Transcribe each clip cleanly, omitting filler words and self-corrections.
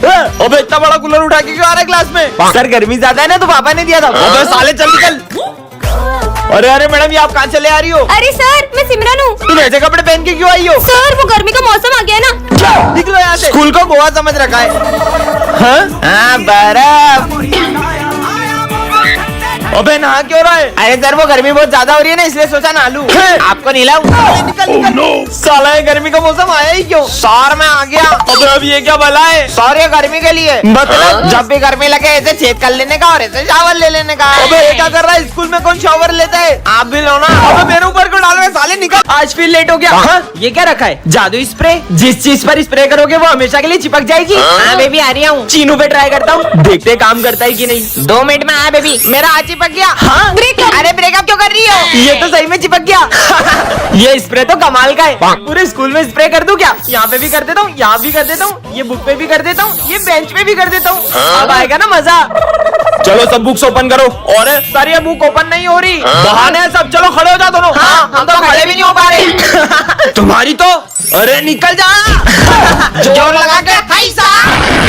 अबे इतना बड़ा कूलर उठा के क्यों आ रहा है क्लास में? सर गर्मी ज्यादा है ना तो पापा ने दिया था। अबे साले चल निकल। अरे अरे मैडम, ये आप कहाँ चले आ रही हो? अरे सर, मैं सिमरन हूँ। तुम ऐसे कपड़े पहन के क्यों आई हो? सर वो गर्मी का मौसम आ गया ना। निकलो यहाँ से। स्कूल को गोवा समझ रखा है। हाँ बर्फ। अबे नहा क्यों रहा है? अरे सर वो गर्मी बहुत ज्यादा हो रही है ना, इसलिए सोचा नहा लूं। आपको नीलाऊं? निकल निकल। साला ये गर्मी का मौसम आया ही क्यों? सर मैं आ गया। अबे अब ये क्या भला है? सर ये गर्मी के लिए। मतलब जब भी गर्मी लगे ऐसे छेद कर लेने का और ऐसे शावर ले लेने का। अबे ये क्या कर रहा है? स्कूल में कौन शावर लेता है? आप भी लो ना। अबे मेरे ऊपर क्यों डाल रहे हैं साले? निकल। आज फिर लेट हो गया। ये क्या रखा है? जादू स्प्रे। जिस चीज पर स्प्रे करोगे वो हमेशा के लिए चिपक जाएगी। हाँ बेबी आ रही हूँ। चीनू पे ट्राई करता हूँ, देखते काम करता है कि नहीं। 2 मिनट में आया बेबी। मेरा हाथ चिपक गया। हाँ ब्रेकअप। अरे ब्रेकअप क्यों कर रही हो? ये तो सही में चिपक गया। ये स्प्रे तो कमाल का है। पूरे स्कूल में स्प्रे कर दूं क्या? यहाँ पे भी कर देता हूँ, यहाँ भी कर देता हूँ, ये बुक पे भी कर देता हूँ, ये बेंच पे भी कर देता हूँ। अब आएगा ना मजा। चलो सब बुक्स ओपन करो। और सर ये बुक ओपन नहीं हो रही। बहाने हैं सब। चलो खड़े हो जाओ दोनों। हाँ, हम तो खड़े भी नहीं हो पा रहे। तुम्हारी तो। अरे निकल जा। जोर लगा के।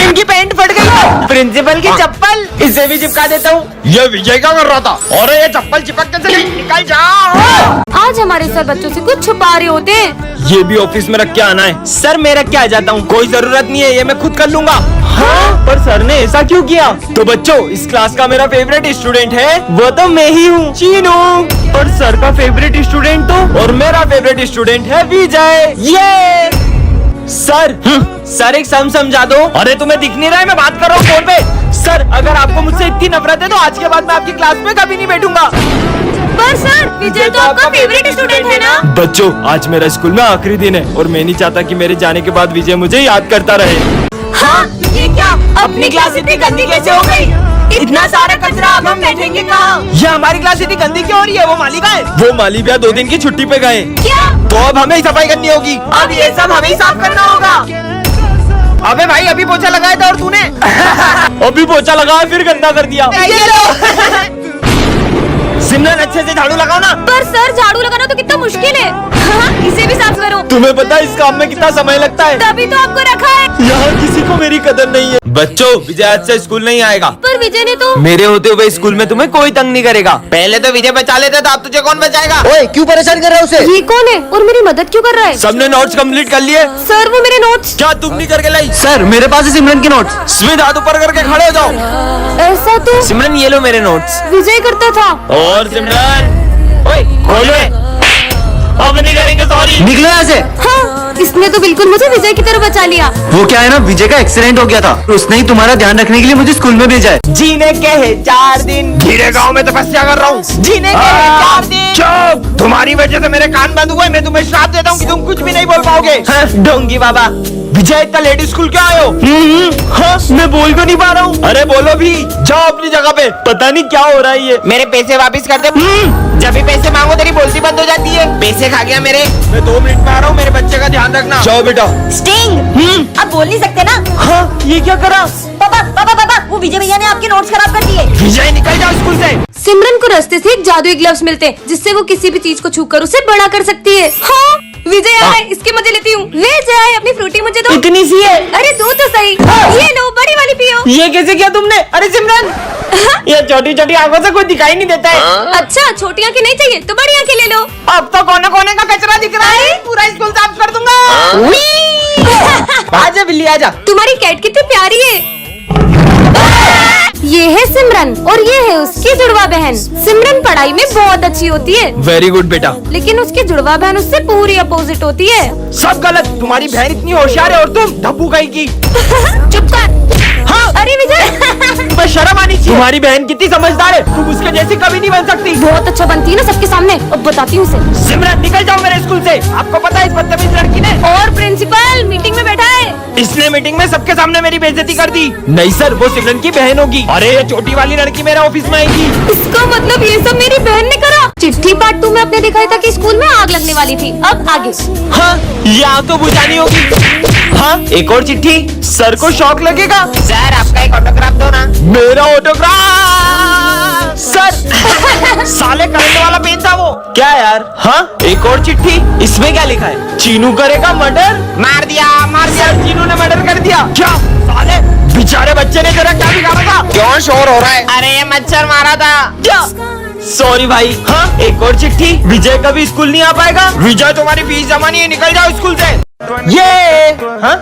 इनकी पैंट फट गई। प्रिंसिपल की चप्पल। इसे भी चिपका देता हूँ। ये विजय क्या कर रहा था? और ये चप्पल चिपक कैसे? निकल जाओ। आज हमारे सर बच्चों से कुछ छुपा रहे होते हैं। ये भी ऑफिस में रख के आना है? सर मैं रख के आ जाता हूँ, कोई जरूरत नहीं है, ये मैं खुद कर लूंगा। हाँ? पर सर ने ऐसा क्यों किया? तो बच्चों इस क्लास का मेरा फेवरेट स्टूडेंट है वो तो मैं ही हूँ, चीनू। और सर का फेवरेट स्टूडेंट तो? और मेरा फेवरेट स्टूडेंट है विजय। ये सर सर एक सम समझा दो। अरे तुम्हें दिख नहीं रहा है? मैं बात कर रहा हूँ फोन पे। सर अगर आपको मुझसे इतनी नफरत है तो आज के बाद मैं आपकी क्लास में कभी नहीं बैठूंगा। पर सर विजय तो आपका फेवरेट स्टूडेंट है ना? बच्चों आज मेरा स्कूल में आखिरी दिन है और मैं नहीं चाहता कि मेरे जाने के बाद विजय मुझे याद करता रहे। हाँ ये क्या? अपनी क्लास इतनी गंदी कैसे हो गई? इतना सारा कचरा, अब हम बैठेंगे कहाँ? ये हमारी क्लास इतनी गंदी क्यों हो रही है? वो माली कहाँ है? वो माली भैया 2 दिन की छुट्टी पे गए। क्या? तो अब हमें ही सफाई करनी होगी। अब ये सब हमें ही साफ करना होगा। अबे भाई अभी पोछा लगाया था और तूने अभी पोछा लगाया फिर गंदा कर दिया। ये लो। सिमरन अच्छे से झाड़ू लगाओ ना। पर सर झाड़ू लगाना तो कितना मुश्किल है। हाँ, इसे भी साफ करो। तुम्हें पता है इस काम में कितना समय लगता है? तभी तो आपको रखा है। यहाँ किसी को मेरी कदर नहीं है। बच्चों विजय आज से स्कूल नहीं आएगा। पर विजय ने तो। मेरे होते हुए स्कूल में तुम्हें कोई तंग नहीं करेगा। पहले तो विजय बचा लेता था, अब तुझे कौन बचाएगा? ओए क्यों परेशान कर रहा है उसे? ये कौन है और मेरी मदद क्यों कर रहा है? सबने नोट्स कंप्लीट कर लिए? सर वो मेरे नोट्स। क्या तुम नहीं करके लाई? सर मेरे पास है सिमरन के नोट्स। स्मित हाथ ऊपर करके खड़े हो जाओ। ऐसा तो सिमरन ये लो मेरे नोट्स। विजय करता था। और सिमरन ओए खोलो। अब नहीं करेंगे सॉरी। निकलो यहाँ से। हाँ, इसने तो बिल्कुल मुझे विजय की तरह बचा लिया। वो क्या है ना, विजय का एक्सीडेंट हो गया था, उसने ही तुम्हारा ध्यान रखने के लिए मुझे स्कूल में भेजा है। जीने के है 4 दिन। धीरे गाँव में तपस्या कर रहा हूँ। जीने के है 4 दिन। चुप, तुम्हारी वजह से मेरे कान बंद हुए। मैं तुम्हें श्राप देता हूँ कि तुम कुछ भी नहीं बोल पाओगे। डोंगी बाबा। विजय इतना लेट स्कूल क्यों आए हो? हाँ, मैं बोल तो नहीं पा रहा हूँ। अरे बोलो भी, जाओ अपनी जगह पे। पता नहीं क्या हो रहा है ये। मेरे पैसे वापस कर दे। जब भी पैसे मांगो तेरी बोलती बंद हो जाती है। पैसे खा गया मेरे। मैं 2 मिनट में आ रहा हूँ, मेरे बच्चे का ध्यान रखना। जाओ बेटा। स्टिंग, अब बोल नहीं सकते ना? हाँ, ये क्या करा? पापा पापा पापा, वो विजय भैया ने आपके नोट्स खराब कर दिए। विजय निकल जाओ स्कूल से। सिमरन को रास्ते से एक जादुई ग्लव्स मिलते हैं जिससे वो किसी भी चीज को छूकर उसे बड़ा कर सकती है। हाँ विजय आए, इसके मजे लेती हूँ। विजय आए, अपनी फ्रूटी मुझे दो। इतनी सी है? अरे दो तो सही। ये लो बड़ी वाली पियो। ये कैसे किया तुमने? अरे सिमरन ये छोटी छोटी आंखों से कुछ दिखाई नहीं देता है। अच्छा छोटी आंखें नहीं चाहिए तो बड़ी आंखें ले लो। अब तो कोने कोने का कचरा दिख रहा है, पूरा स्कूल साफ कर दूंगा। आजा बिल्ली आजा। तुम्हारी कैट कितनी प्यारी है। ये है सिमरन और ये है उसकी जुड़वा बहन। सिमरन पढ़ाई में बहुत अच्छी होती है। वेरी गुड बेटा। लेकिन उसकी जुड़वा बहन उससे पूरी अपोजिट होती है। सब गलत, तुम्हारी बहन इतनी होशियार है और तुम धब्बू कहीं की। चुप कर। हाँ अरे विजय तुम्हें शर्म आनी चाहिए। तुम्हारी बहन कितनी समझदार है, तुम उसके जैसी कभी नहीं बन सकती। बहुत अच्छा बनती है ना सबके सामने। अब बताती हूँ उसे। सिमरन निकल जाओ मेरे स्कूल से। आपको पता है इस बदतमीज लड़की ने। और प्रिंसिपल मीटिंग में बैठा है। इसने मीटिंग में सबके सामने मेरी बेइज्जती कर दी। नहीं सर, वो सिमरन की बहन होगी। अरे ये छोटी वाली लड़की मेरे ऑफिस में आएगी। इसका मतलब ये सब मेरी बहन ने करा। चिट्ठी पार्ट 2 में आपने दिखाया था कि स्कूल में आग लगने वाली थी। अब आगे। हाँ ये आग तो बुझानी होगी। हाँ एक और चिट्ठी। सर को शॉक लगेगा। सर आपका एक ऑटोग्राफ दो ना। मेरा ऑटोग्राफ? सर साले करंट वाला पेन था वो। क्या यार? हाँ एक और चिट्ठी। इसमें क्या लिखा है? चीनू करेगा मर्डर। मार दिया चीनू ने मर्डर कर दिया। क्या साले बेचारे बच्चे ने तेरा क्या बिगाड़ा था? क्यों शोर हो रहा है? अरे ये मच्छर मारा था। क्या? सॉरी भाई। हाँ, एक और चिट्ठी। विजय कभी स्कूल नहीं आ पाएगा। विजय तुम्हारी फीस जमा नहीं है, निकल जाओ स्कूल से। ये हाँ?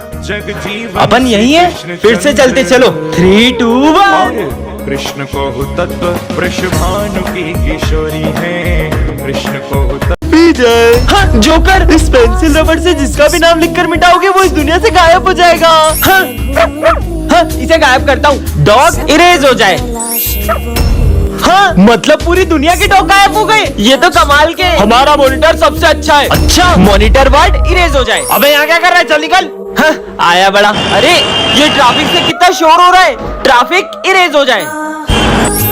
अपन यही है, फिर से चलते चलो। 3, 2, 1। कृष्ण को तत्व वृषभानु की किशोरी है। कृष्ण को विजय। हाँ, जोकर, इस पेंसिल रबड़ से जिसका भी नाम लिखकर मिटाओगे वो इस दुनिया से गायब हो जाएगा। हाँ, हाँ, इसे गायब करता हूँ, डॉग इरेज हो जाए। हाँ, मतलब पूरी दुनिया के डॉग गायब हो गए। ये तो कमाल के। हमारा मॉनिटर सबसे अच्छा है। अच्छा, मॉनिटर वर्ड इरेज हो जाए। अबे यहाँ क्या कर रहा है? चल निकल। हाँ, आया बड़ा। अरे ये ट्रैफिक से कितना शोर हो रहा है। ट्रैफिक इरेज हो जाए।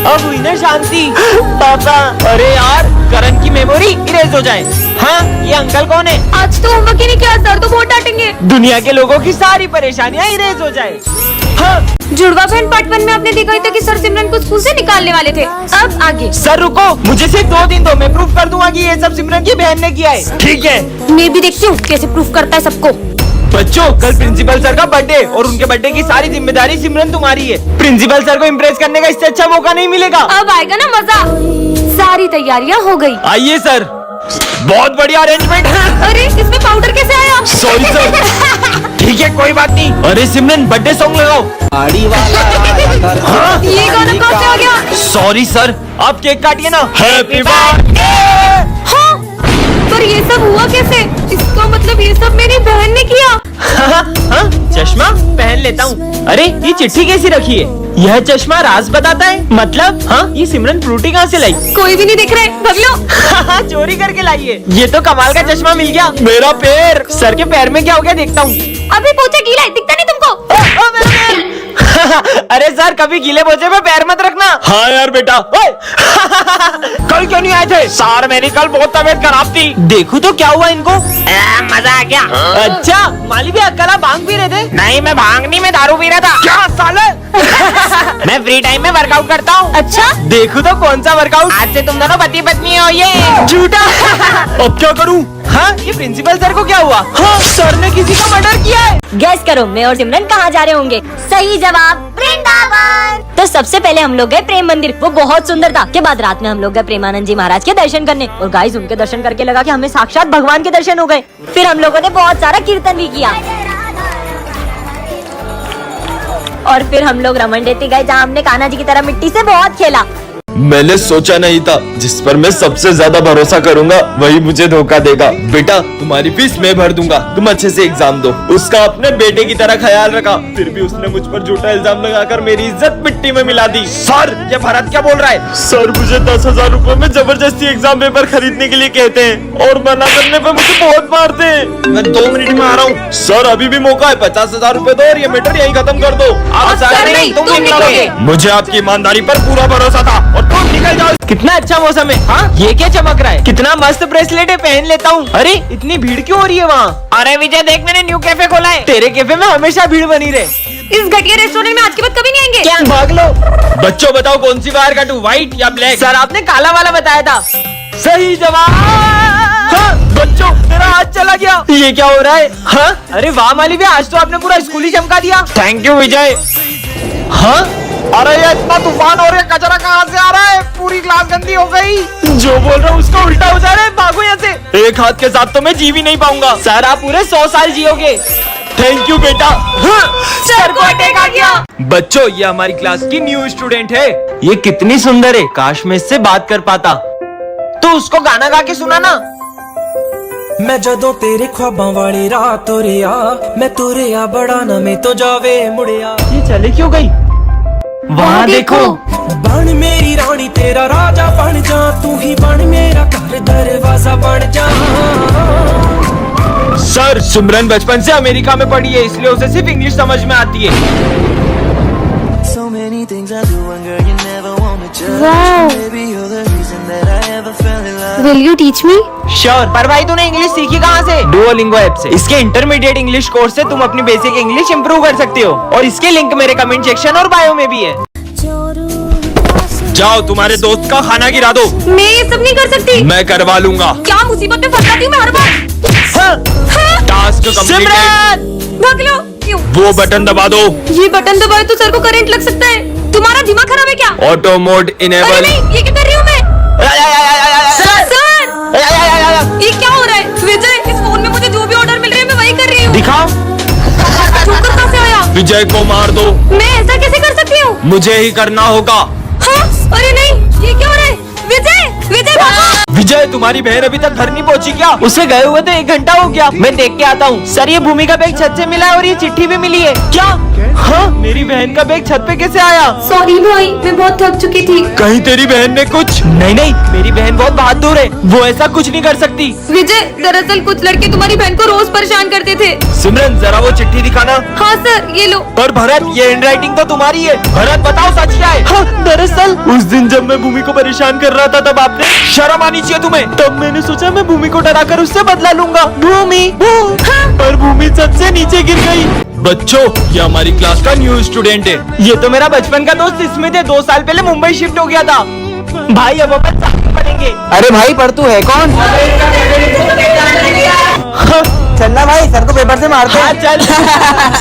अब हुई ना शांति। पापा, अरे यार करण की मेमोरी इरेज हो जाए। हाँ, ये अंकल कौन है? आज तो होमवर्क ही नहीं किया सर, तो बहुत डांटेंगे। दुनिया के लोगों की सारी परेशानियाँ इरेज हो जाए। हाँ, जुड़वा बहन पार्ट 1 में आपने देखा ही था कि सर सिमरन को स्कूल से निकालने वाले थे। अब आगे। सर रुको, मुझे सिर्फ 2 दिन दो, मैं प्रूफ कर दूंगा कि ये सब सिमरन की बहन ने किया है। ठीक है, मैं भी देखती हूँ कैसे प्रूफ करता है सबको। बच्चों, कल प्रिंसिपल सर का बर्थडे और उनके बर्थडे की सारी जिम्मेदारी सिमरन तुम्हारी है। प्रिंसिपल सर को इम्प्रेस करने का इससे अच्छा मौका नहीं मिलेगा। अब आएगा ना मजा। सारी तैयारियां हो गई। आइए सर, बहुत बढ़िया अरेंजमेंट है। अरे इसमें पाउडर कैसे आया? Sorry sir. ठीक है, कोई बात नहीं। अरे सिमरन, बर्थडे सॉन्ग लगाओ। हाँ? ये गाना कहाँ से आ गया? सॉरी सर, आप केक काटिए ना। Happy birthday. हाँ, पर ये सब हुआ कैसे? इसका मतलब ये सब मेरी बहन ने किया। हाँ, चश्मा पहन लेता हूँ। अरे ये चिट्ठी कैसी रखी है? यह चश्मा राज बताता है। मतलब? हाँ, ये सिमरन फ्रूटी कहाँ से लाई? कोई भी नहीं दिख रहा है, भाग लो। चोरी करके लाई है। ये तो कमाल का चश्मा मिल गया। मेरा पैर, सर के पैर में क्या हो गया देखता हूँ। अभी पोछा गीला है, दिखता नहीं तुमको? मेरा पैर। अरे सर, कभी गीले पोछे पे पैर मत रखना। हाँ यार बेटा। कल क्यों नहीं आए थे? सर मेरी कल बहुत तबीयत खराब थी। देखो तो क्या हुआ इनको। मजा आ गया। अच्छा, माली भी अकेला भांग पी रहे थे? नहीं, मैं भांग नहीं, मैं दारू पी रहा था। क्या साले? मैं फ्री टाइम में वर्कआउट करता हूँ। अच्छा, देखो तो कौन सा वर्कआउट। आज से तुम दोनों पति पत्नी हो। ये झूठा। अब क्या करूँ? हाँ, ये प्रिंसिपल सर को क्या हुआ? हाँ, सर ने किसी का मर्डर किया है। गैस करो, मैं और सिमरन कहाँ जा रहे होंगे? सही जवाब, वृंदावन। तो सबसे पहले हम लोग गए प्रेम मंदिर, वो बहुत सुंदर था। के बाद रात में हम लोग गए प्रेमानंद जी महाराज के दर्शन करने, और गाइस उनके दर्शन करके लगा कि हमें साक्षात भगवान के दर्शन हो गए। फिर हम लोगों ने बहुत सारा कीर्तन भी किया, और फिर हम लोग रमन रेती गए, जहाँ हमने कान्हा जी की तरह मिट्टी से बहुत खेला। मैंने सोचा नहीं था जिस पर मैं सबसे ज्यादा भरोसा करूंगा वही मुझे धोखा देगा। बेटा, तुम्हारी फीस मैं भर दूंगा, तुम अच्छे से एग्जाम दो। उसका अपने बेटे की तरह ख्याल रखा, फिर भी उसने मुझ पर झूठा इल्जाम लगाकर मेरी इज्जत मिट्टी में मिला दी। सर, ये भरत क्या बोल रहा है? सर, मुझे 10,000 रुपए में जबरदस्ती एग्जाम पेपर खरीदने के लिए कहते हैं और मना करने पर मुझे बहुत मारते हैं। मैं 2 मिनट में आ रहा हूँ। सर, अभी भी मौका है, 50,000 रुपए दो और ये मैटर यही खत्म कर दो। नहीं, तुम निकलोगे। मुझे आपकी ईमानदारी पर पूरा भरोसा था और तुम निकल जाओ। कितना अच्छा मौसम है। हाँ, ये क्या चमक रहा है? कितना मस्त ब्रेसलेट है, पहन लेता हूँ। अरे इतनी भीड़ क्यों हो रही है वहाँ? अरे विजय देख, मैंने न्यू कैफे खोला है। तेरे कैफे में हमेशा भीड़ बनी रहे। इस घटिया रेस्टोरेंट में आज के बाद कभी नहीं आएंगे। क्या? भाग लो। बच्चों, बताओ कौन सी वायर काटूं, व्हाइट या ब्लैक? सर, आपने काला वाला बताया था। सही जवाब। हाँ, बच्चों, मेरा हाथ चला गया। ये क्या हो रहा है? हाँ, अरे वाह माली भी, आज तो आपने पूरा स्कूल ही चमका दिया। थैंक यू विजय। हाँ, अरे ये इतना तूफान और ये कचरा कहाँ से आ रहा है? पूरी क्लास गंदी हो गई। जो बोल रहा हूँ उसका उल्टा हो जा रहा है। भागो यहाँ से। एक हाथ के साथ तो मैं जी भी नहीं पाऊंगा। सर, आप पूरे 100 साल जियोगे। थैंक यू बेटा। हाँ, सर को अटैक आ गया। बच्चों, ये हमारी क्लास की न्यू स्टूडेंट है। ये कितनी सुंदर है, काश मैं इससे बात कर पाता। तो उसको गाना गा के सुना ना। मैं जदों तेरे ख्वाबां वाली रात तुरिया, मैं तुरिया बड़ा ना मैं तो जावे मुड़िया। ये चले क्यों गई? वहाँ देखो। बन मेरी रानी तेरा राजा बन जा, तू ही बन मेरा घर दरवाजा बन जा। सर, सिमरन बचपन से अमेरिका में पढ़ी है, इसलिए उसे सिर्फ इंग्लिश समझ में आती है। So many things I do and girl you never want me to. Wow. Baby you're the reason that I ever fell in love. Will you teach me? Sure. पर भाई तूने इंग्लिश सीखी कहाँ से? डुओलिंगो ऐप से। इसके intermediate English course से तुम अपनी बेसिक इंग्लिश इंप्रूव कर सकते हो, और इसके लिंक मेरे कमेंट सेक्शन और बायो में भी है। जाओ, तुम्हारे दोस्त का खाना गिरा दो। मैं ये सब नहीं कर सकती। मैं करवा लूंगा। क्या मुसीबत में फंस जाती हूँ मैं हर बार। हाँ, हाँ? Task complete. सिमरन, भाग लो, करती हूँ। वो बटन दबा दो। ये बटन दबाए तो सर को करंट लग सकता है। तुम्हारा दिमाग खराब है क्या? ऑटो मोड अरे इनेबल। नहीं, ये क्या कर रही हूँ मैं? सर ये क्या हो रहा है? विजय, इस फोन में मुझे जो भी ऑर्डर मिल रहे हैं मैं वही कर रही हूँ। दिखाओ। ठोकर कहाँ से आया? विजय को मार दो। मैं ऐसा कैसे कर सकती हूँ? मुझे ही करना होगा। हाँ? अरे नहीं, ये क्या हो रहा है? विजय, विजय भागो! विजय, तुम्हारी बहन अभी तक घर नहीं पहुंची क्या? उसे गए हुए तो 1 घंटा हो गया। मैं देख के आता हूँ। सर, ये भूमि का बैग छत से मिला है और ये चिट्ठी भी मिली है। क्या? हाँ, मेरी बहन का बैग छत पे कैसे आया? सॉरी भाई, मैं बहुत थक चुकी थी। कहीं तेरी बहन ने कुछ? नहीं, मेरी बहन बहुत बहादुर है, वो ऐसा कुछ नहीं कर सकती। विजय, दरअसल कुछ लड़के तुम्हारी बहन को रोज परेशान करते थे। सिमरन, जरा वो चिट्ठी दिखाना। हाँ सर, ये लो। पर भरत, ये हैंड राइटिंग तो तुम्हारी है। भरत, बताओ सच क्या है? हाँ, दरअसल उस दिन जब मैं भूमि को परेशान कर रहा था तब आपने शर्म आनी चाहिए तुम्हें। तब मैंने सोचा मैं भूमि को डराकर उससे बदला लूंगा। पर भूमि छत से नीचे गिर गई। बच्चों, ये हमारी क्लास का न्यू स्टूडेंट है। ये तो मेरा बचपन का दोस्त स्मिथ है। 2 साल पहले मुंबई शिफ्ट हो गया था। भाई, अब अपन साथ में पढ़ेंगे। अरे भाई, पर तू है कौन? चलना भाई, सर को पेपर से मारते। हाँ, चल।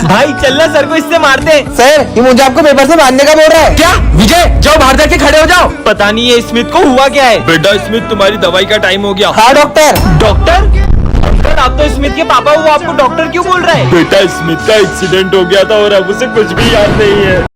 भाई चलना, सर को इससे मारते। सर, ये मुझे आपको पेपर से मारने का बोल रहा है। क्या? विजय, जाओ बाहर जाके खड़े हो जाओ। पता नहीं ये स्मिथ को हुआ क्या है। बेटा स्मिथ, तुम्हारी दवाई का टाइम हो गया। हाँ डॉक्टर। डॉक्टर? अंकल, आप तो स्मिथ के पापा हो, आपको डॉक्टर क्यों बोल रहे हैं? बेटा स्मिथ का एक्सीडेंट हो गया था और अब उसे कुछ भी याद नहीं है।